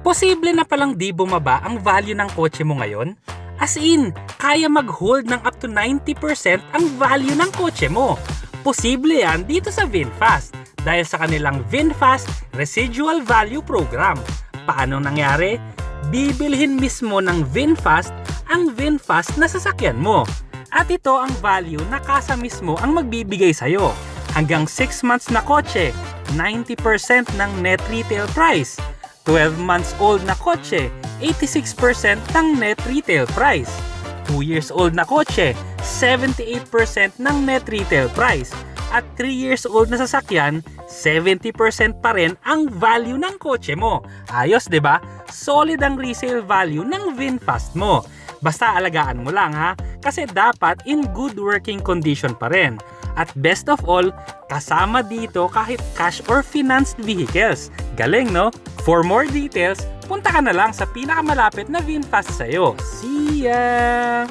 Posible na palang di bumaba ang value ng kotse mo ngayon? As in, kaya mag-hold ng up to 90% ang value ng kotse mo. Posible yan dito sa VinFast dahil sa kanilang VinFast Residual Value Program. Paano nangyari? Bibilhin mismo ng VinFast ang VinFast na sasakyan mo. At ito ang value na kasa mismo ang magbibigay sa'yo. Hanggang 6 months na kotse, 90% ng net retail price. 12 months old na kotse, 86% ng net retail price. 2 years old na kotse, 78% ng net retail price. At 3 years old na sasakyan, 70% pa rin ang value ng kotse mo. Ayos, 'di ba? Solid ang resale value ng VinFast mo. Basta alagaan mo lang ha, kasi dapat in good working condition pa rin. At best of all, kasama dito kahit cash or financed vehicles. Galing, no? For more details, punta ka na lang sa pinakamalapit na VinFast sa'yo. See ya!